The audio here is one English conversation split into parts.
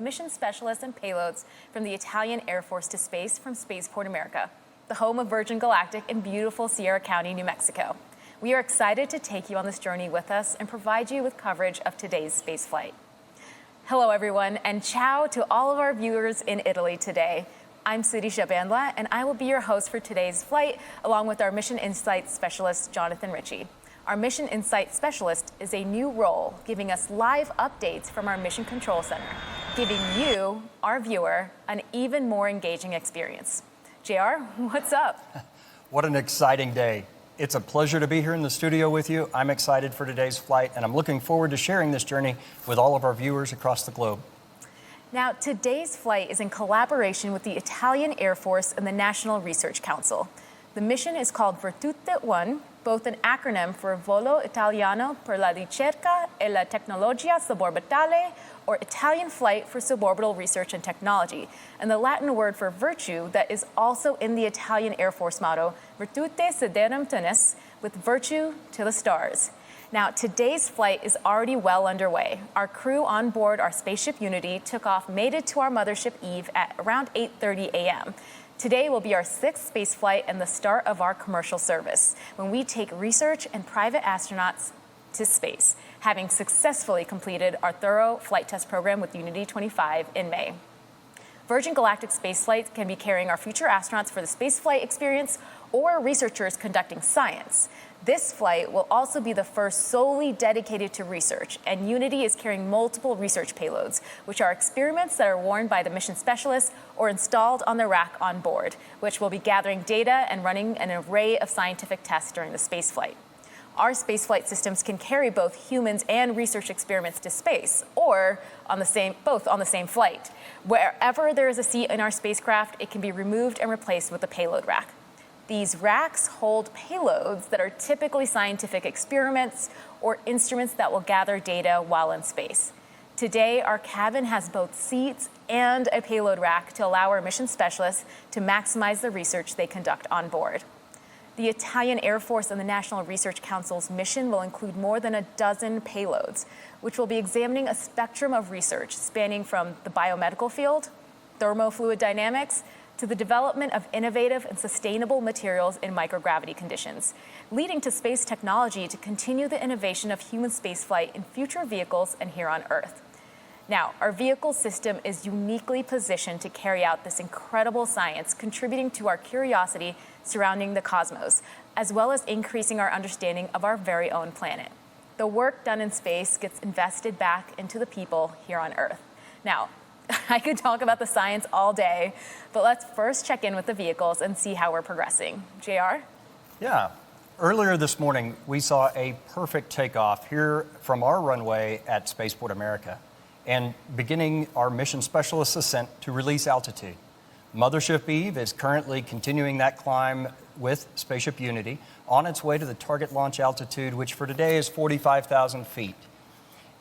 mission specialists and payloads from the Italian Air Force to space from Spaceport America, the home of Virgin Galactic in beautiful Sierra County, New Mexico. We are excited to take you on this journey with us and provide you with coverage of today's spaceflight. Hello, everyone, and ciao to all of our viewers in Italy today. I'm Sirisha Bandla, and I will be your host for today's flight, along with our Mission Insight Specialist, Jonathan Ritchie. Our Mission Insight Specialist is a new role, giving us live updates from our Mission Control Center, giving you, our viewer, an even more engaging experience. JR, what's up? What an exciting day. It's a pleasure to be here in the studio with you. I'm excited for today's flight, and I'm looking forward to sharing this journey with all of our viewers across the globe. Now, today's flight is in collaboration with the Italian Air Force and the National Research Council. The mission is called Virtute 1, both an acronym for Volo Italiano per la Ricerca e la Tecnologia Suborbitale, or Italian Flight for Suborbital Research and Technology, and the Latin word for virtue that is also in the Italian Air Force motto, Virtute Siderum Tenis, with virtue to the stars. Now, today's flight is already well underway. Our crew on board our spaceship Unity took off, made it to our mothership Eve at around 8:30 a.m. Today will be our 6th space flight and the start of our commercial service, when we take research and private astronauts to space, having successfully completed our thorough flight test program with Unity 25 in May. Virgin Galactic Spaceflight can be carrying our future astronauts for the spaceflight experience or researchers conducting science. This flight will also be the first solely dedicated to research, and Unity is carrying multiple research payloads, which are experiments that are worn by the mission specialists or installed on the rack on board, which will be gathering data and running an array of scientific tests during the spaceflight. Our spaceflight systems can carry both humans and research experiments to space, or both on the same flight. Wherever there is a seat in our spacecraft, it can be removed and replaced with a payload rack. These racks hold payloads that are typically scientific experiments or instruments that will gather data while in space. Today, our cabin has both seats and a payload rack to allow our mission specialists to maximize the research they conduct on board. The Italian Air Force and the National Research Council's mission will include more than a dozen payloads, which will be examining a spectrum of research spanning from the biomedical field, thermofluid dynamics, to the development of innovative and sustainable materials in microgravity conditions, leading to space technology to continue the innovation of human spaceflight in future vehicles and here on Earth. Now, our vehicle system is uniquely positioned to carry out this incredible science, contributing to our curiosity surrounding the cosmos, as well as increasing our understanding of our very own planet. The work done in space gets invested back into the people here on Earth. Now, I could talk about the science all day, but let's first check in with the vehicles and see how we're progressing. JR? Yeah. Earlier this morning, we saw a perfect takeoff here from our runway at Spaceport America and beginning our mission specialist ascent to release altitude. Mothership Eve is currently continuing that climb with Spaceship Unity on its way to the target launch altitude, which for today is 45,000 feet.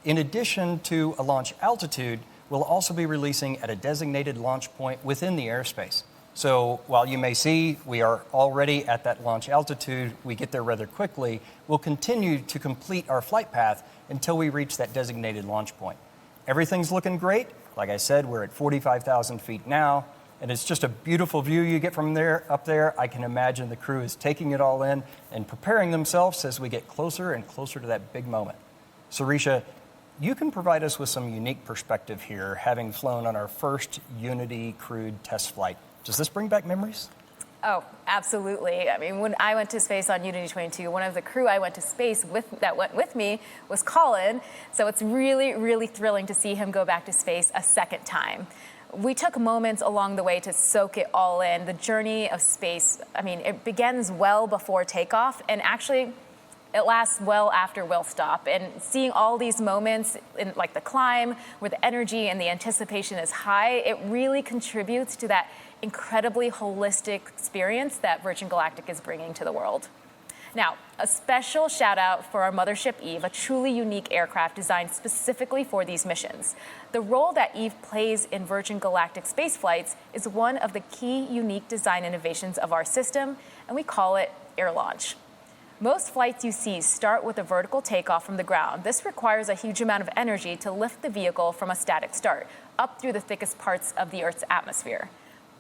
In addition to a launch altitude, we'll also be releasing at a designated launch point within the airspace. So while you may see we are already at that launch altitude, we get there rather quickly, we'll continue to complete our flight path until we reach that designated launch point. Everything's looking great. Like I said, we're at 45,000 feet now, and it's just a beautiful view you get from up there. I can imagine the crew is taking it all in and preparing themselves as we get closer and closer to that big moment. Sirisha, you can provide us with some unique perspective here, having flown on our first Unity crewed test flight. Does this bring back memories? Oh, absolutely. I mean, when I went to space on Unity 22, one of the crew I went to space with that went with me was Colin. So it's really, really thrilling to see him go back to space a second time. We took moments along the way to soak it all in. The journey of space, I mean, it begins well before takeoff, and actually it lasts well after we'll stop. And seeing all these moments, in like the climb, where the energy and the anticipation is high, it really contributes to that incredibly holistic experience that Virgin Galactic is bringing to the world. Now, a special shout out for our mothership Eve, a truly unique aircraft designed specifically for these missions. The role that Eve plays in Virgin Galactic spaceflights is one of the key unique design innovations of our system, and we call it air launch. Most flights you see start with a vertical takeoff from the ground. This requires a huge amount of energy to lift the vehicle from a static start up through the thickest parts of the Earth's atmosphere.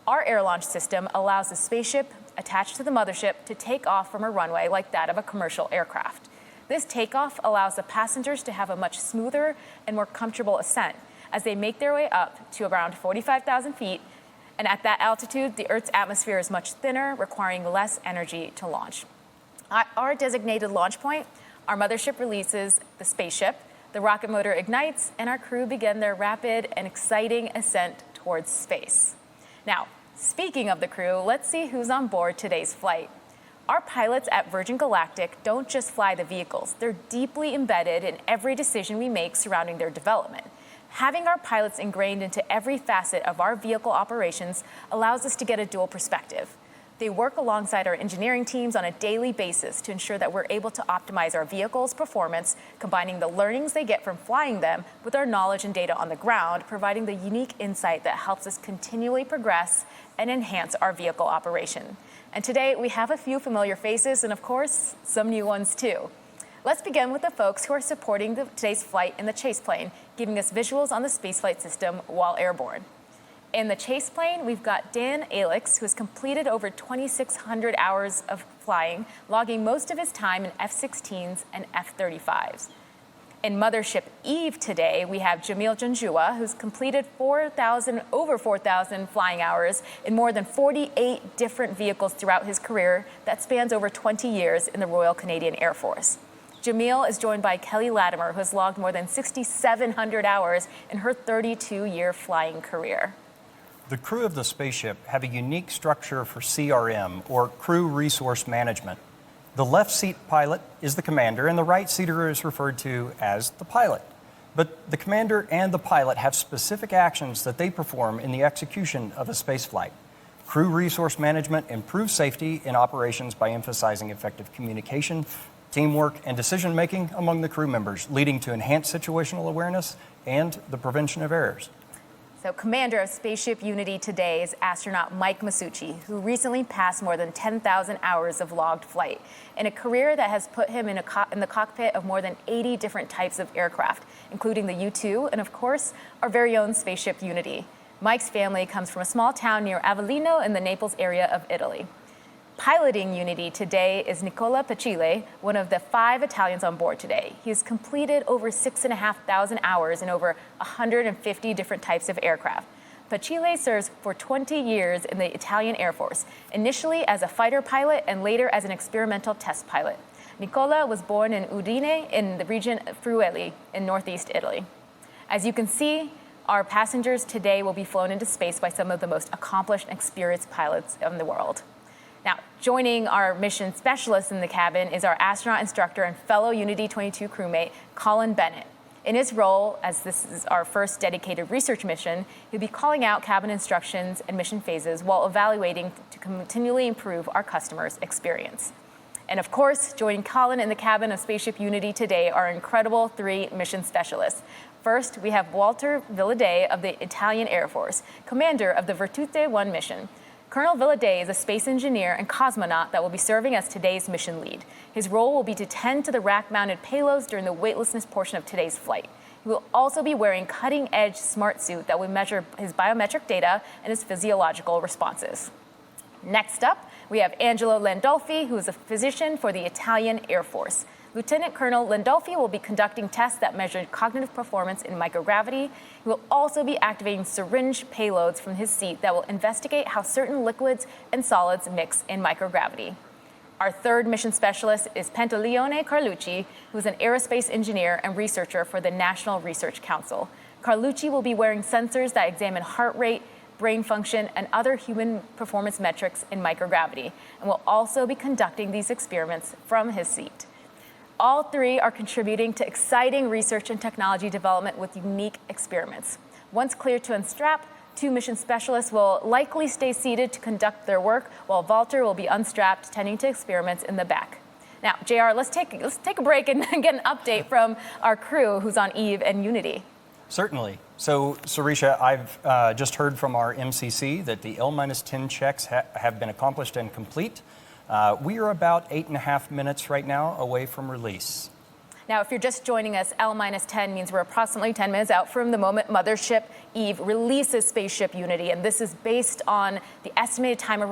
Our air launch system allows the spaceship attached to the mothership to take off from a runway like that of a commercial aircraft. This takeoff allows the passengers to have a much smoother and more comfortable ascent as they make their way up to around 45,000 feet. And at that altitude, the Earth's atmosphere is much thinner, requiring less energy to launch. At our designated launch point, our mothership releases the spaceship, the rocket motor ignites, and our crew begin their rapid and exciting ascent towards space. Now, speaking of the crew, let's see who's on board today's flight. Our pilots at Virgin Galactic don't just fly the vehicles, they're deeply embedded in every decision we make surrounding their development. Having our pilots ingrained into every facet of our vehicle operations allows us to get a dual perspective. They work alongside our engineering teams on a daily basis to ensure that we're able to optimize our vehicles' performance, combining the learnings they get from flying them with our knowledge and data on the ground, providing the unique insight that helps us continually progress and enhance our vehicle operation. And today, we have a few familiar faces and, of course, some new ones too. Let's begin with the folks who are supporting today's flight in the chase plane, giving us visuals on the spaceflight system while airborne. In the chase plane, we've got Dan Alex, who has completed over 2,600 hours of flying, logging most of his time in F-16s and F-35s. In Mothership Eve today, we have Jamil Janjua, who's completed over 4,000 flying hours in more than 48 different vehicles throughout his career that spans over 20 years in the Royal Canadian Air Force. Jamil is joined by Kelly Latimer, who has logged more than 6,700 hours in her 32-year flying career. The crew of the spaceship have a unique structure for CRM, or Crew Resource Management. The left seat pilot is the commander, and the right seater is referred to as the pilot. But the commander and the pilot have specific actions that they perform in the execution of a spaceflight. Crew Resource Management improves safety in operations by emphasizing effective communication, teamwork, and decision-making among the crew members, leading to enhanced situational awareness and the prevention of errors. So Commander of Spaceship Unity today is astronaut Mike Masucci, who recently passed more than 10,000 hours of logged flight in a career that has put him in the cockpit of more than 80 different types of aircraft, including the U-2 and, of course, our very own Spaceship Unity. Mike's family comes from a small town near Avellino in the Naples area of Italy. Piloting Unity today is Nicola Pacile, one of the 5 Italians on board today. He's completed over 6,500 hours in over 150 different types of aircraft. Pacile serves for 20 years in the Italian Air Force, initially as a fighter pilot and later as an experimental test pilot. Nicola was born in Udine in the region of Friuli in northeast Italy. As you can see, our passengers today will be flown into space by some of the most accomplished and experienced pilots in the world. Now, joining our mission specialist in the cabin is our astronaut instructor and fellow Unity 22 crewmate, Colin Bennett. In his role, as this is our first dedicated research mission, he'll be calling out cabin instructions and mission phases while evaluating to continually improve our customers' experience. And of course, joining Colin in the cabin of Spaceship Unity today are incredible 3 mission specialists. First, we have Walter Villadei of the Italian Air Force, commander of the Virtute 1 mission. Colonel Villadei is a space engineer and cosmonaut that will be serving as today's mission lead. His role will be to tend to the rack-mounted payloads during the weightlessness portion of today's flight. He will also be wearing cutting-edge smart suit that will measure his biometric data and his physiological responses. Next up, we have Angelo Landolfi, who is a physician for the Italian Air Force. Lieutenant Colonel Landolfi will be conducting tests that measure cognitive performance in microgravity. He will also be activating syringe payloads from his seat that will investigate how certain liquids and solids mix in microgravity. Our third mission specialist is Pantaleone Carlucci, who is an aerospace engineer and researcher for the National Research Council. Carlucci will be wearing sensors that examine heart rate, brain function, and other human performance metrics in microgravity, and will also be conducting these experiments from his seat. All 3 are contributing to exciting research and technology development with unique experiments. Once cleared to unstrap, 2 mission specialists will likely stay seated to conduct their work, while Walter will be unstrapped, tending to experiments in the back. Now, JR, let's take a break and get an update from our crew who's on Eve and Unity. Certainly. So, Sarisha, I've just heard from our MCC that the L-10 checks have been accomplished and complete. We are about 8.5 minutes right now away from release. Now, if you're just joining us, L-10 means we're approximately 10 minutes out from the moment Mothership Eve releases Spaceship Unity, and this is based on the estimated time of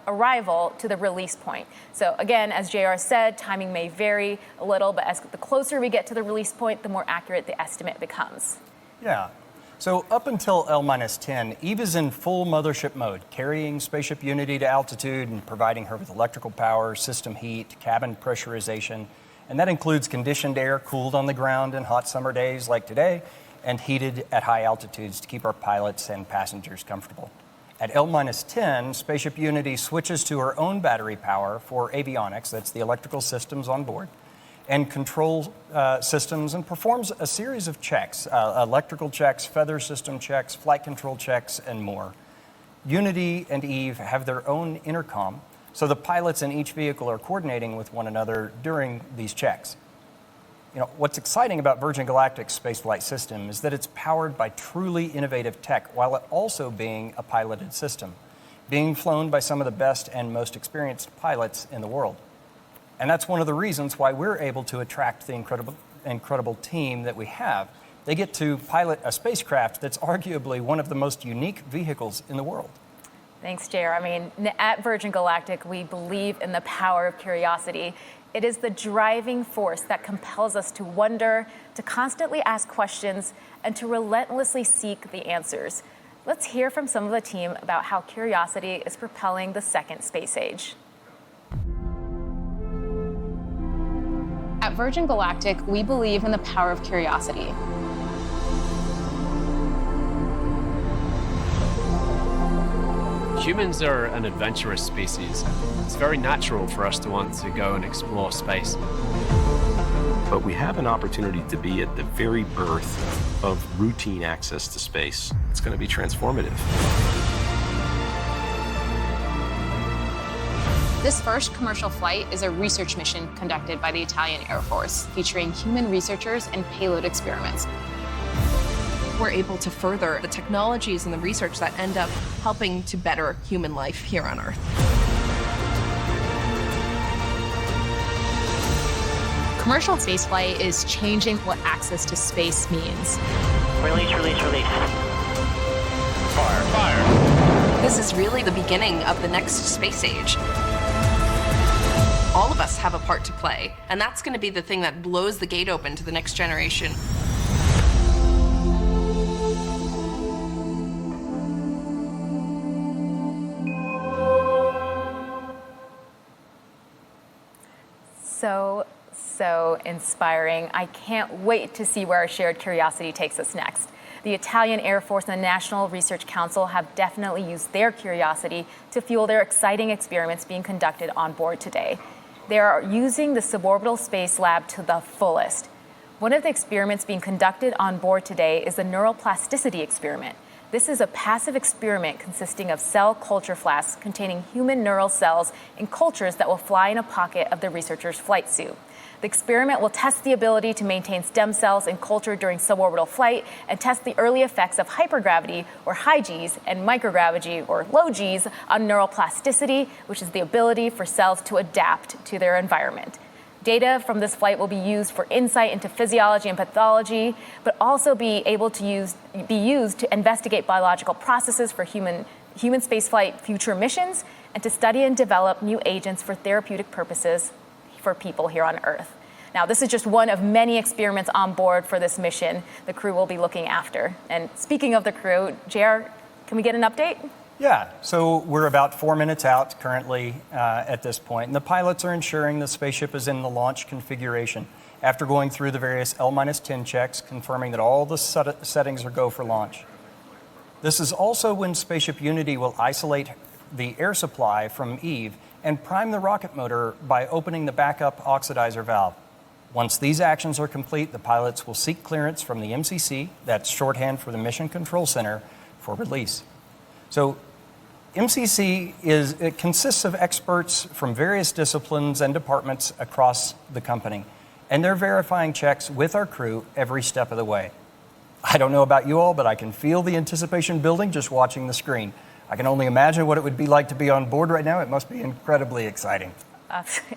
arrival to the release point. So again, as JR said, timing may vary a little, but as the closer we get to the release point, the more accurate the estimate becomes. Yeah. So up until L-10, Eve is in full mothership mode, carrying Spaceship Unity to altitude and providing her with electrical power, system heat, cabin pressurization. And that includes conditioned air cooled on the ground in hot summer days like today and heated at high altitudes to keep our pilots and passengers comfortable. At L-10, Spaceship Unity switches to her own battery power for avionics, that's the electrical systems on board, and control systems, and performs a series of checks, electrical checks, feather system checks, flight control checks, and more. Unity and Eve have their own intercom, so the pilots in each vehicle are coordinating with one another during these checks. You know, what's exciting about Virgin Galactic's spaceflight system is that it's powered by truly innovative tech while it also being a piloted system, being flown by some of the best and most experienced pilots in the world. And that's one of the reasons why we're able to attract the incredible team that we have. They get to pilot a spacecraft that's arguably one of the most unique vehicles in the world. Thanks, JR. I mean, at Virgin Galactic, we believe in the power of curiosity. It is the driving force that compels us to wonder, to constantly ask questions, and to relentlessly seek the answers. Let's hear from some of the team about how curiosity is propelling the second space age. At Virgin Galactic, we believe in the power of curiosity. Humans are an adventurous species. It's very natural for us to want to go and explore space. But we have an opportunity to be at the very birth of routine access to space. It's going to be transformative. This first commercial flight is a research mission conducted by the Italian Air Force, featuring human researchers and payload experiments. We're able to further the technologies and the research that end up helping to better human life here on Earth. Commercial spaceflight is changing what access to space means. Release, release, release. Fire, fire. This is really the beginning of the next space age. All of us have a part to play, and that's going to be the thing that blows the gate open to the next generation. So inspiring. I can't wait to see where our shared curiosity takes us next. The Italian Air Force and the National Research Council have definitely used their curiosity to fuel their exciting experiments being conducted on board today. They are using the suborbital space lab to the fullest. One of the experiments being conducted on board today is the neuroplasticity experiment. This is a passive experiment consisting of cell culture flasks containing human neural cells in cultures that will fly in a pocket of the researcher's flight suit. The experiment will test the ability to maintain stem cells in culture during suborbital flight and test the early effects of hypergravity, or high Gs, and microgravity, or low Gs, on neuroplasticity, which is the ability for cells to adapt to their environment. Data from this flight will be used for insight into physiology and pathology, but also be used to investigate biological processes for human spaceflight future missions, and to study and develop new agents for therapeutic purposes for people here on Earth. Now, this is just one of many experiments on board for this mission the crew will be looking after. And speaking of the crew, JR, can we get an update? Yeah, so we're about 4 minutes out currently at this point, and the pilots are ensuring the spaceship is in the launch configuration after going through the various L-10 checks, confirming that all the settings are go for launch. This is also when Spaceship Unity will isolate the air supply from Eve and prime the rocket motor by opening the backup oxidizer valve. Once these actions are complete, the pilots will seek clearance from the MCC, that's shorthand for the Mission Control Center, for release. So MCC it consists of experts from various disciplines and departments across the company, and they're verifying checks with our crew every step of the way. I don't know about you all, but I can feel the anticipation building just watching the screen. I can only imagine what it would be like to be on board right now. It must be incredibly exciting.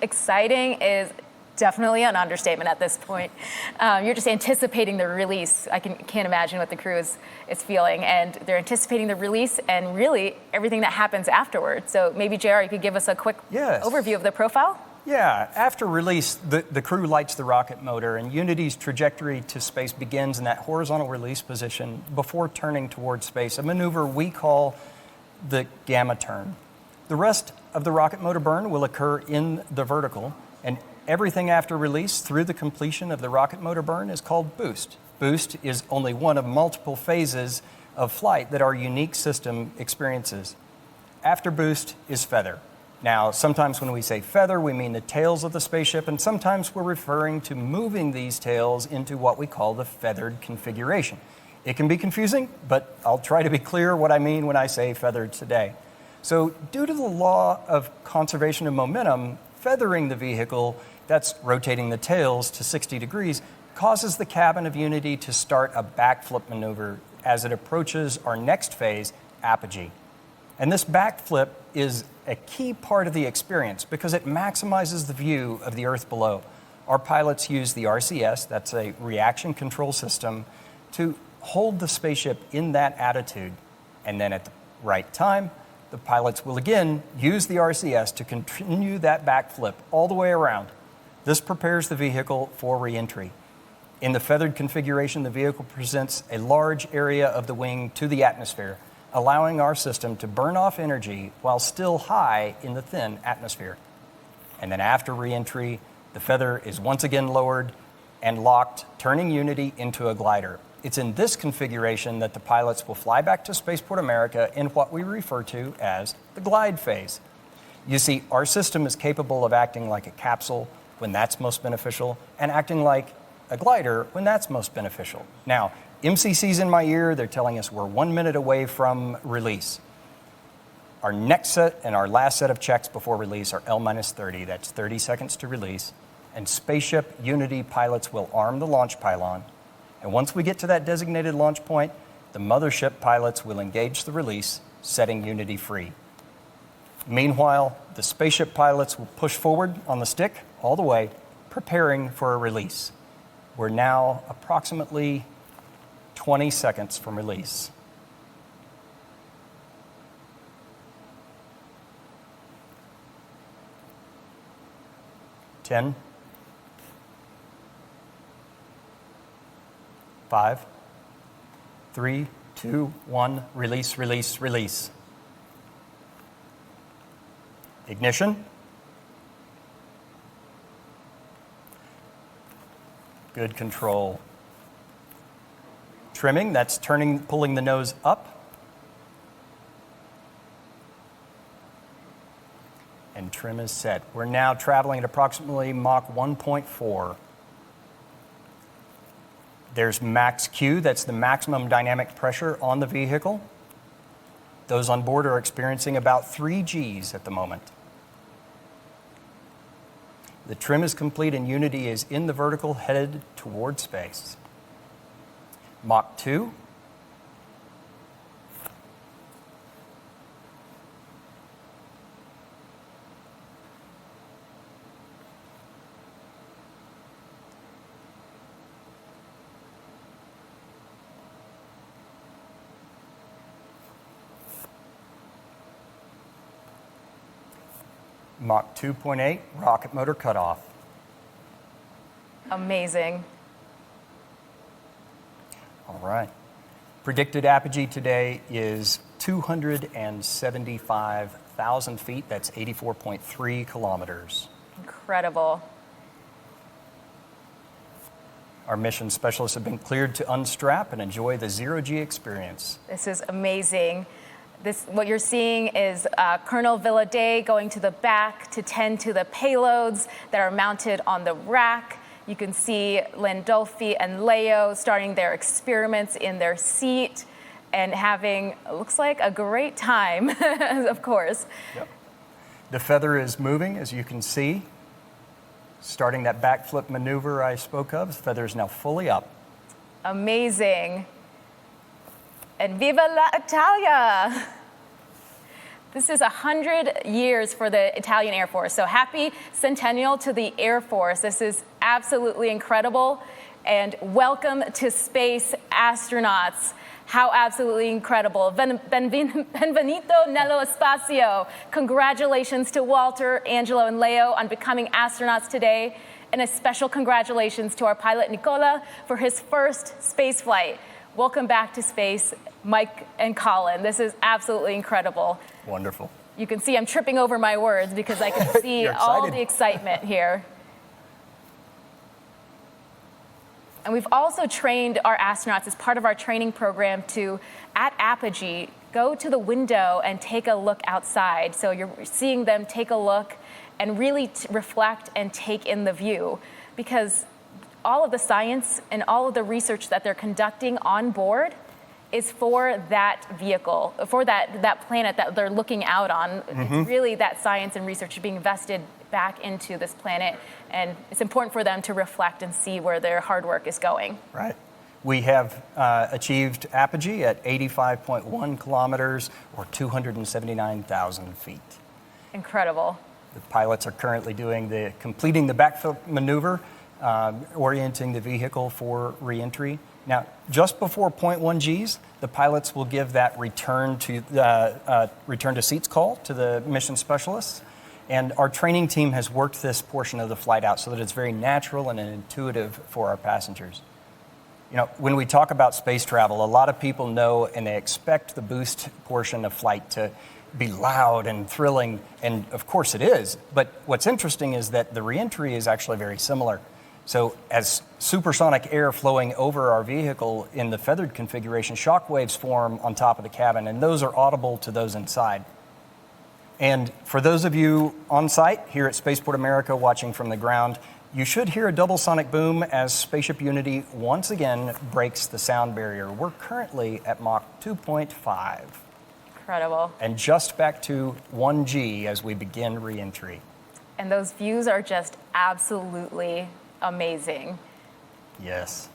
Exciting is definitely an understatement at this point. You're just anticipating the release. I can't imagine what the crew is feeling. And they're anticipating the release and really everything that happens afterwards. So maybe, JR, you could give us a quick overview of the profile? Yeah, after release, the crew lights the rocket motor, and Unity's trajectory to space begins in that horizontal release position before turning towards space, a maneuver we call the gamma turn. The rest of the rocket motor burn will occur in the vertical, and everything after release through the completion of the rocket motor burn is called boost. Boost is only one of multiple phases of flight that our unique system experiences. After boost is feather. Now, sometimes when we say feather, we mean the tails of the spaceship, and sometimes we're referring to moving these tails into what we call the feathered configuration. It can be confusing, but I'll try to be clear what I mean when I say feathered today. So, due to the law of conservation of momentum, feathering the vehicle, that's rotating the tails to 60 degrees, causes the cabin of Unity to start a backflip maneuver as it approaches our next phase, apogee. And this backflip is a key part of the experience because it maximizes the view of the Earth below. Our pilots use the RCS, that's a reaction control system, to hold the spaceship in that attitude. And then at the right time, the pilots will again use the RCS to continue that backflip all the way around. This prepares the vehicle for re-entry. In the feathered configuration, the vehicle presents a large area of the wing to the atmosphere, allowing our system to burn off energy while still high in the thin atmosphere. And then after re-entry, the feather is once again lowered and locked, turning Unity into a glider. It's in this configuration that the pilots will fly back to Spaceport America in what we refer to as the glide phase. You see, our system is capable of acting like a capsule when that's most beneficial, and acting like a glider when that's most beneficial. Now, MCC's in my ear, they're telling us we're 1 minute away from release. Our next set and our last set of checks before release are L-30, that's 30 seconds to release, and Spaceship Unity pilots will arm the launch pylon. And once we get to that designated launch point, the mothership pilots will engage the release, setting Unity free. Meanwhile, the spaceship pilots will push forward on the stick all the way, preparing for a release. We're now approximately 20 seconds from release. 10, 5, 3, 2, 1, release, release, release. Ignition. Good control. Trimming, that's pulling the nose up. And trim is set. We're now traveling at approximately Mach 1.4. There's max Q, that's the maximum dynamic pressure on the vehicle. Those on board are experiencing about 3 Gs at the moment. The trim is complete and Unity is in the vertical, headed toward space. Mach 2. Mach 2.8, rocket motor cutoff. Amazing. All right. Predicted apogee today is 275,000 feet. That's 84.3 kilometers. Incredible. Our mission specialists have been cleared to unstrap and enjoy the zero-G experience. This is amazing. What you're seeing is Colonel Villaday going to the back to tend to the payloads that are mounted on the rack. You can see Landolfi and Leo starting their experiments in their seat and having, looks like, a great time, of course. Yep. The feather is moving, as you can see. Starting that backflip maneuver I spoke of, the feather is now fully up. Amazing. And viva la Italia! This is 100 years for the Italian Air Force. So happy centennial to the Air Force. This is absolutely incredible. And welcome to space, astronauts. How absolutely incredible. Benvenuto nello spazio. Congratulations to Walter, Angelo, and Leo on becoming astronauts today. And a special congratulations to our pilot, Nicola, for his first space flight. Welcome back to space, Mike and Colin. This is absolutely incredible. Wonderful. You can see I'm tripping over my words because I can see all the excitement here. And we've also trained our astronauts as part of our training program to, at apogee, go to the window and take a look outside. So you're seeing them take a look and really reflect and take in the view, because all of the science and all of the research that they're conducting on board is for that vehicle, for that planet that they're looking out on. It's really that science and research being invested back into this planet, and it's important for them to reflect and see where their hard work is going. Right. We have achieved apogee at 85.1 kilometers or 279,000 feet. Incredible. The pilots are currently completing the backflip maneuver, orienting the vehicle for reentry. Now, just before 0.1 Gs, the pilots will give that return to seats call to the mission specialists. And our training team has worked this portion of the flight out so that it's very natural and intuitive for our passengers. You know, when we talk about space travel, a lot of people know and they expect the boost portion of flight to be loud and thrilling, and of course it is. But what's interesting is that the reentry is actually very similar. So as supersonic air flowing over our vehicle in the feathered configuration, shock waves form on top of the cabin, and those are audible to those inside. And for those of you on site here at Spaceport America watching from the ground, you should hear a double sonic boom as Spaceship Unity once again breaks the sound barrier. We're currently at Mach 2.5. Incredible. And just back to 1G as we begin reentry. And those views are just absolutely amazing. Yes.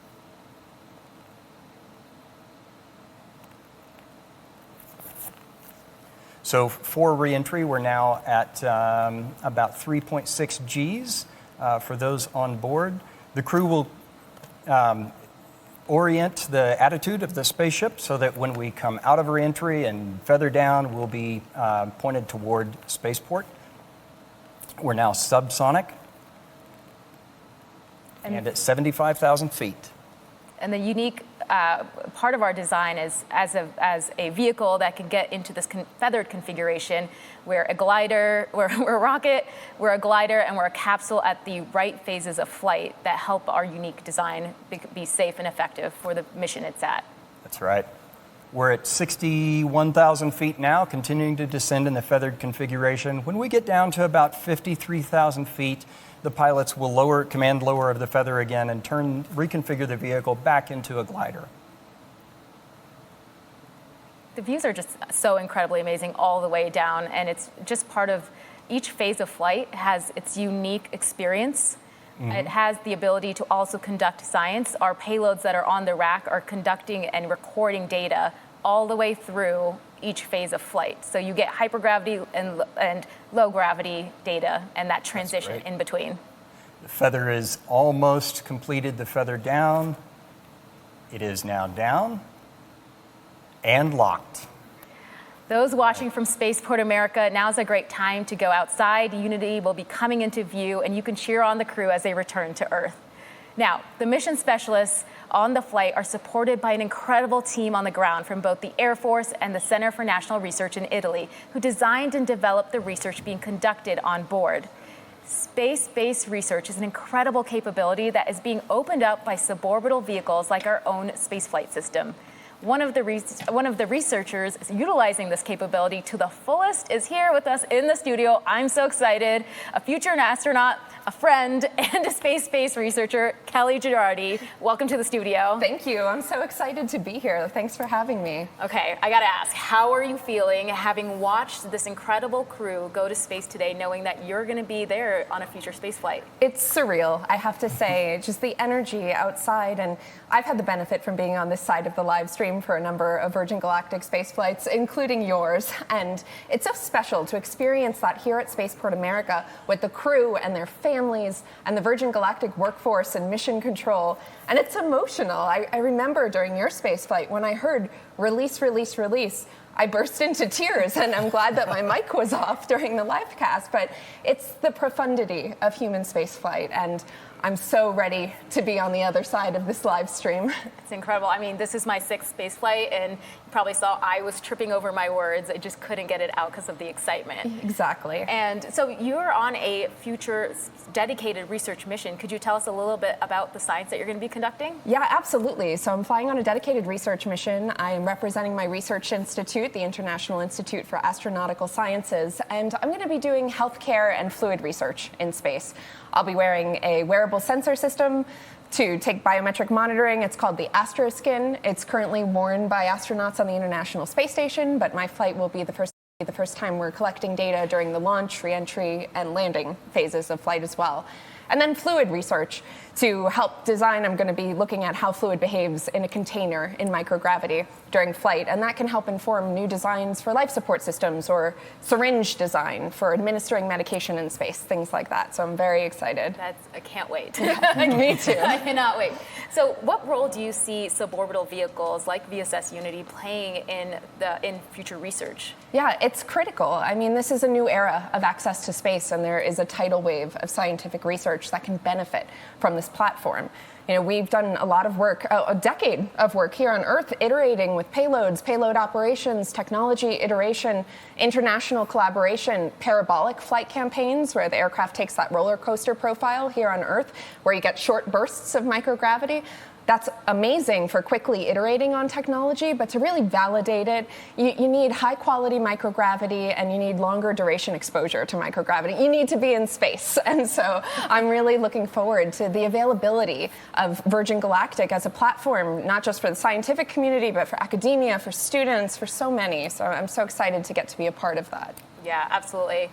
So for reentry, we're now at about 3.6 Gs for those on board. The crew will orient the attitude of the spaceship so that when we come out of reentry and feather down, we'll be pointed toward spaceport. We're now subsonic and at 75,000 feet. And the unique part of our design is as a vehicle that can get into this feathered configuration. We're a glider, we're a rocket, we're a glider, and we're a capsule at the right phases of flight that help our unique design be safe and effective for the mission it's at. That's right. We're at 61,000 feet now, continuing to descend in the feathered configuration. When we get down to about 53,000 feet, the pilots will command lower of the feather again and reconfigure the vehicle back into a glider. The views are just so incredibly amazing all the way down, and it's just part of each phase of flight has its unique experience. It has the ability to also conduct science. Our payloads that are on the rack are conducting and recording data all the way through each phase of flight. So you get hypergravity and low gravity data and that transition in between. The feather is almost completed, the feather down. It is now down and locked. Those watching from Spaceport America, now's a great time to go outside. Unity will be coming into view, and you can cheer on the crew as they return to Earth. Now, the mission specialists on the flight are supported by an incredible team on the ground from both the Air Force and the Center for National Research in Italy, who designed and developed the research being conducted on board. Space-based research is an incredible capability that is being opened up by suborbital vehicles like our own spaceflight system. One of the researchers utilizing this capability to the fullest is here with us in the studio. I'm so excited. A future astronaut, a friend, and a space-based researcher, Kelly Girardi. Welcome to the studio. Thank you. I'm so excited to be here. Thanks for having me. Okay, I gotta ask, how are you feeling having watched this incredible crew go to space today, knowing that you're gonna be there on a future space flight? It's surreal, I have to say. Just the energy outside, and I've had the benefit from being on this side of the live stream for a number of Virgin Galactic space flights, including yours, and it's so special to experience that here at Spaceport America with the crew and their families and the Virgin Galactic workforce and mission control. And it's emotional. I remember during your space flight when I heard release, release, release, I burst into tears, and I'm glad that my mic was off during the live cast, but it's the profundity of human spaceflight, and I'm so ready to be on the other side of this live stream. It's incredible. I mean, this is my 6th space flight, and you probably saw I was tripping over my words. I just couldn't get it out because of the excitement. Exactly. And so you're on a future dedicated research mission. Could you tell us a little bit about the science that you're going to be conducting? Yeah, absolutely. So I'm flying on a dedicated research mission. I am representing my research institute, the International Institute for Astronautical Sciences, and I'm going to be doing healthcare and fluid research in space. I'll be wearing a wearable sensor system to take biometric monitoring. It's called the Astroskin. It's currently worn by astronauts on the International Space Station, but my flight will be the first time we're collecting data during the launch, re-entry, and landing phases of flight as well. And then fluid research. To help design, I'm going to be looking at how fluid behaves in a container in microgravity during flight, and that can help inform new designs for life support systems or syringe design for administering medication in space, things like that. So I'm very excited. I can't wait. Me too. I cannot wait. So what role do you see suborbital vehicles like VSS Unity playing in future research? Yeah, it's critical. I mean, this is a new era of access to space, and there is a tidal wave of scientific research that can benefit from this platform. You know, we've done a lot of work, a decade of work here on Earth, iterating with payloads, payload operations, technology iteration, international collaboration, parabolic flight campaigns where the aircraft takes that roller coaster profile here on Earth, where you get short bursts of microgravity. That's amazing for quickly iterating on technology, but to really validate it, you need high quality microgravity and you need longer duration exposure to microgravity. You need to be in space. And so I'm really looking forward to the availability of Virgin Galactic as a platform, not just for the scientific community, but for academia, for students, for so many. So I'm so excited to get to be a part of that. Yeah, absolutely.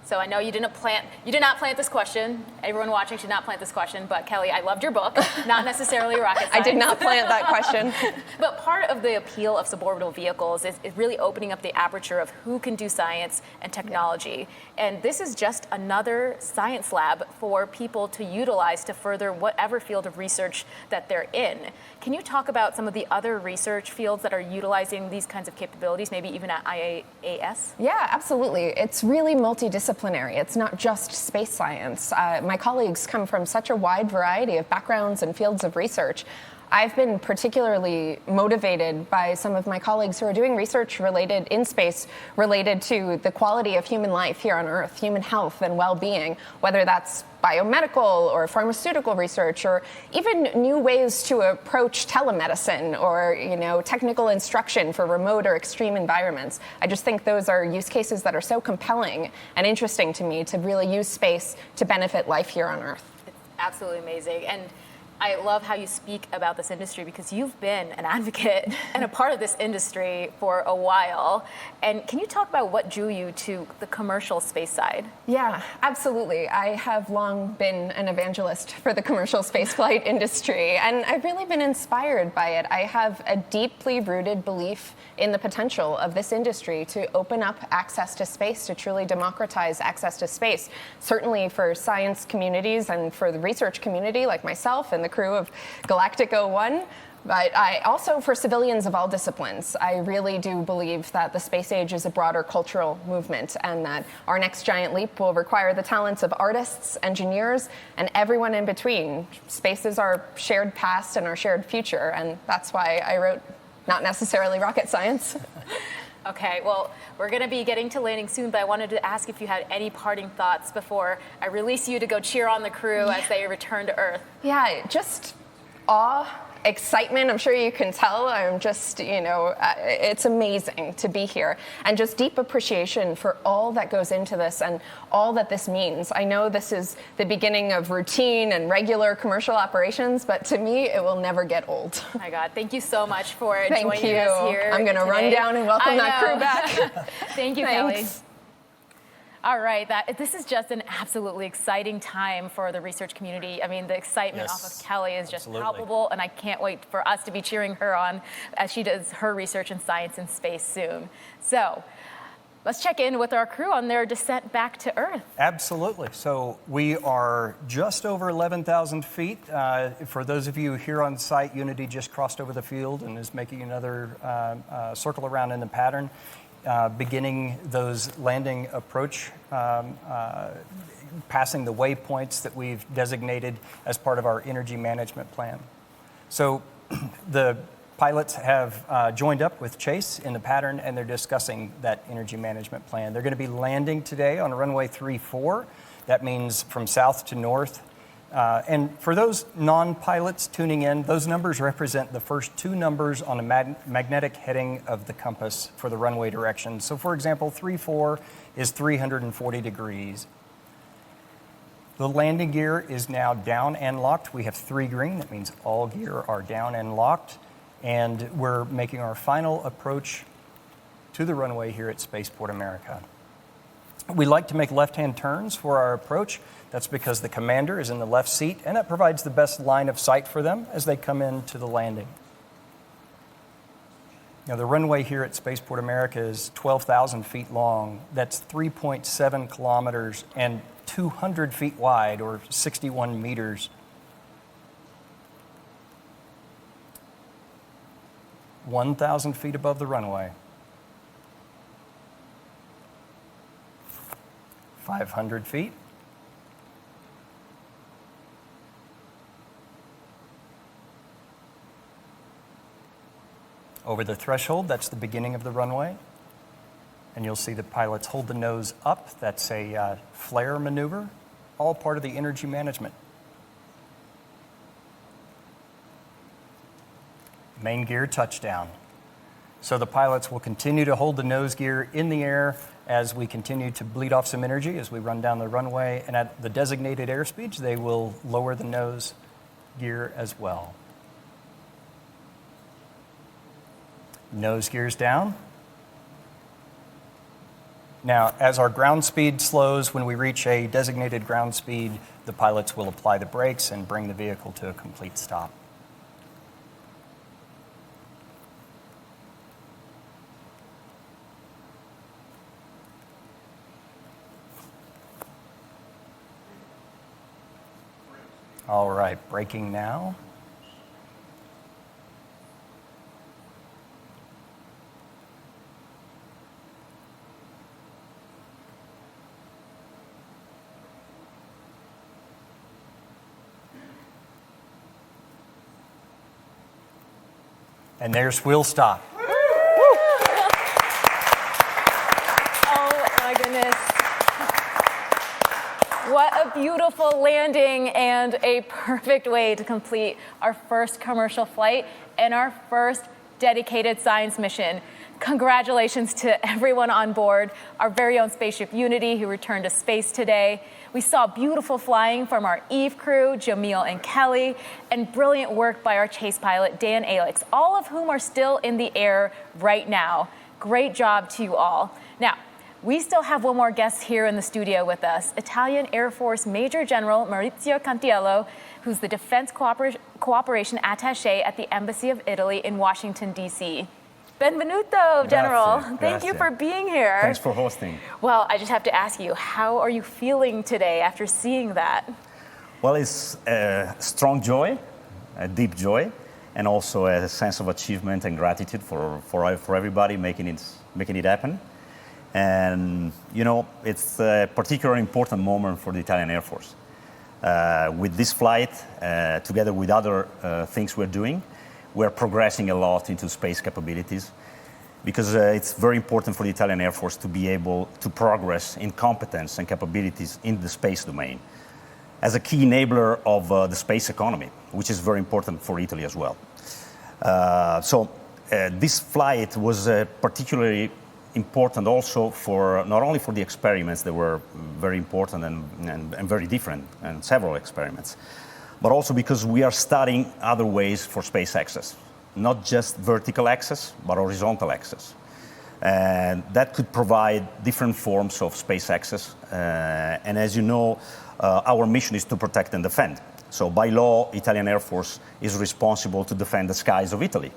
So I know you did not plant this question. Everyone watching should not plant this question, but Kelly, I loved your book, not necessarily rocket science. I did not plant that question. But part of the appeal of suborbital vehicles is really opening up the aperture of who can do science and technology. And this is just another science lab for people to utilize to further whatever field of research that they're in. Can you talk about some of the other research fields that are utilizing these kinds of capabilities, maybe even at IAAS? Yeah, absolutely. It's really multidisciplinary. It's not just space science. My colleagues come from such a wide variety of backgrounds and fields of research. I've been particularly motivated by some of my colleagues who are doing research related in space, related to the quality of human life here on Earth, human health and well-being, whether that's biomedical or pharmaceutical research, or even new ways to approach telemedicine or, technical instruction for remote or extreme environments. I just think those are use cases that are so compelling and interesting to me to really use space to benefit life here on Earth. It's absolutely amazing. And I love how you speak about this industry because you've been an advocate and a part of this industry for a while. And can you talk about what drew you to the commercial space side? Yeah, absolutely. I have long been an evangelist for the commercial spaceflight industry, and I've really been inspired by it. I have a deeply rooted belief in the potential of this industry to open up access to space, to truly democratize access to space, certainly for science communities and for the research community like myself and the crew of Galactic 01. But also for civilians of all disciplines. I really do believe that the space age is a broader cultural movement and that our next giant leap will require the talents of artists, engineers, and everyone in between. Space is our shared past and our shared future, and that's why I wrote not necessarily rocket science. Okay, well, we're going to be getting to landing soon, but I wanted to ask if you had any parting thoughts before I release you to go cheer on the crew as they return to Earth. Yeah, just awe, excitement. I'm sure you can tell. I'm just, it's amazing to be here. And just deep appreciation for all that goes into this and all that this means. I know this is the beginning of routine and regular commercial operations, but to me, it will never get old. Oh my God, thank you so much for Thank joining you. us here. I'm going to run down and welcome that crew back. Thank you, Thanks. Kelly. All right, this is just an absolutely exciting time for the research community. I mean, the excitement off of Kelly is just palpable, and I can't wait for us to be cheering her on as she does her research in science and space soon. So let's check in with our crew on their descent back to Earth. Absolutely. So we are just over 11,000 feet. For those of you here on site, Unity just crossed over the field and is making another circle around in the pattern. Beginning those landing approach, passing the waypoints that we've designated as part of our energy management plan. So the pilots have joined up with Chase in the pattern, and they're discussing that energy management plan. They're going to be landing today on runway 34. That means from south to north. And for those non-pilots tuning in, those numbers represent the first two numbers on a magnetic heading of the compass for the runway direction. So for example, 34 is 340 degrees. The landing gear is now down and locked. We have 3 green. That means all gear are down and locked. And we're making our final approach to the runway here at Spaceport America. We like to make left-hand turns for our approach. That's because the commander is in the left seat, and that provides the best line of sight for them as they come into the landing. Now, the runway here at Spaceport America is 12,000 feet long. That's 3.7 kilometers and 200 feet wide, or 61 meters. 1,000 feet above the runway. 500 feet. Over the threshold, that's the beginning of the runway. And you'll see the pilots hold the nose up. That's a flare maneuver, all part of the energy management. Main gear touchdown. So the pilots will continue to hold the nose gear in the air as we continue to bleed off some energy as we run down the runway. And at the designated airspeeds, they will lower the nose gear as well. Nose gears down. Now, as our ground speed slows, when we reach a designated ground speed, the pilots will apply the brakes and bring the vehicle to a complete stop. All right, braking now. And there's wheel stop. Oh my goodness. What a beautiful landing and a perfect way to complete our first commercial flight and our first dedicated science mission. Congratulations to everyone on board, our very own spaceship Unity, who returned to space today. We saw beautiful flying from our Eve crew, Jamil and Kelly, and brilliant work by our chase pilot, Dan Alex, all of whom are still in the air right now. Great job to you all. Now, we still have one more guest here in the studio with us, Italian Air Force Major General Maurizio Cantiello, who's the Defense Cooperation Attaché at the Embassy of Italy in Washington, D.C. Benvenuto, General. Thank you for being here. Thanks for hosting. Well, I just have to ask you, how are you feeling today after seeing that? Well, it's a strong joy, a deep joy, and also a sense of achievement and gratitude for everybody making it happen. And, you know, it's a particularly important moment for the Italian Air Force. With this flight, together with other things we're doing, we're progressing a lot into space capabilities because it's very important for the Italian Air Force to be able to progress in competence and capabilities in the space domain as a key enabler of the space economy, which is very important for Italy as well. This flight was particularly important also for not only for the experiments that were very important and very different, and several experiments, but also because we are studying other ways for space access, not just vertical access, but horizontal access. And that could provide different forms of space access. And as you know, our mission is to protect and defend. So by law, Italian Air Force is responsible to defend the skies of Italy.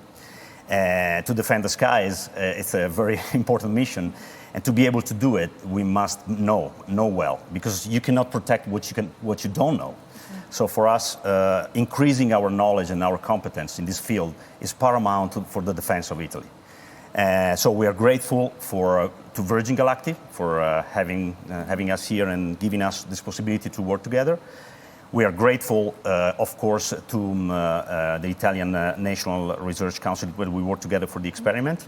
To defend the skies, it's a very important mission. And to be able to do it, we must know well, because you cannot protect what you don't know. So for us, increasing our knowledge and our competence in this field is paramount for the defense of Italy. So we are grateful to Virgin Galactic for having us here and giving us this possibility to work together. We are grateful, of course, to the Italian National Research Council, where we work together for the experiment.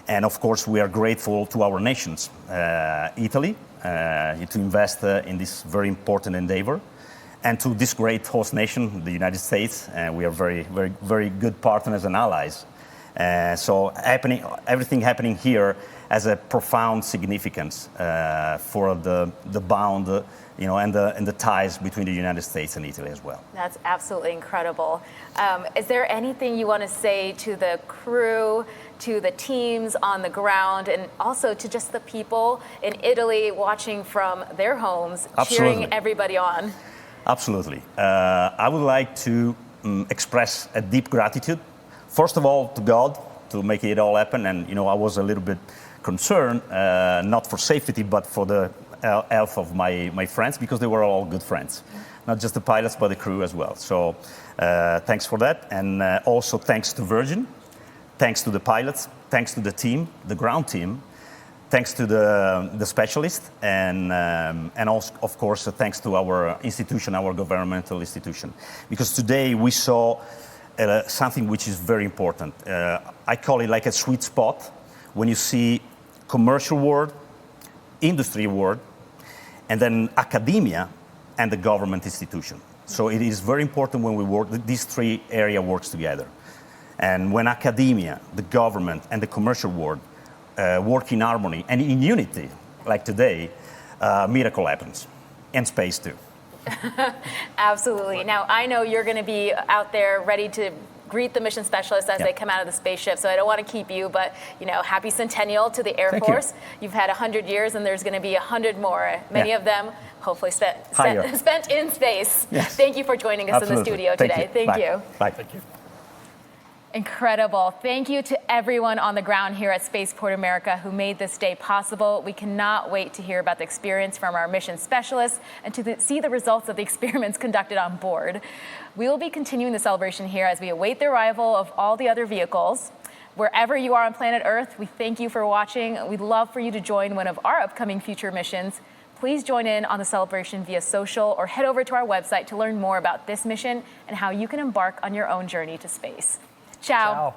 And of course, we are grateful to our nations, Italy, to invest in this very important endeavor, and to this great host nation, the United States. We are very, very, very good partners and allies. Everything happening here has a profound significance for the bond, and the ties between the United States and Italy as well. That's absolutely incredible. Is there anything you want to say to the crew, to the teams on the ground, and also to just the people in Italy watching from their homes, cheering everybody on? Absolutely. I would like to express a deep gratitude. First of all, to God, to make it all happen. And, I was a little bit concerned, not for safety, but for the health of my friends, because they were all good friends. Not just the pilots, but the crew as well. So thanks for that. And also thanks to Virgin, thanks to the pilots, thanks to the team, the ground team, thanks to the specialists, and also, of course, thanks to our institution, our governmental institution. Because today we saw something which is very important. I call it like a sweet spot when you see commercial world, industry world, and then academia and the government institution. So it is very important when we work, these three areas works together. And when academia, the government, and the commercial world work in harmony and in unity, like today, miracle happens. And space too. Absolutely. Now, I know you're going to be out there ready to greet the mission specialists as they come out of the spaceship, so I don't want to keep you, but, happy centennial to the Air Force. You've had 100 years, and there's going to be 100 more, many of them hopefully spent in space. Yes. Thank you for joining us in the studio today. Thank you. Bye. Thank you. Incredible. Thank you to everyone on the ground here at Spaceport America who made this day possible. We cannot wait to hear about the experience from our mission specialists and to see the results of the experiments conducted on board. We will be continuing the celebration here as we await the arrival of all the other vehicles. Wherever you are on planet Earth, we thank you for watching. We'd love for you to join one of our upcoming future missions. Please join in on the celebration via social or head over to our website to learn more about this mission and how you can embark on your own journey to space. Ciao.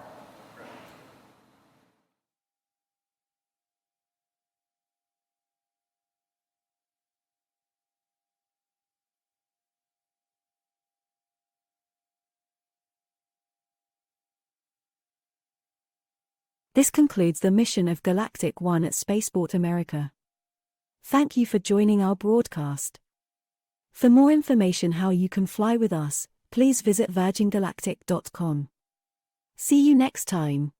This concludes the mission of Galactic 1 at Spaceport America. Thank you for joining our broadcast. For more information how you can fly with us, please visit virgingalactic.com. See you next time.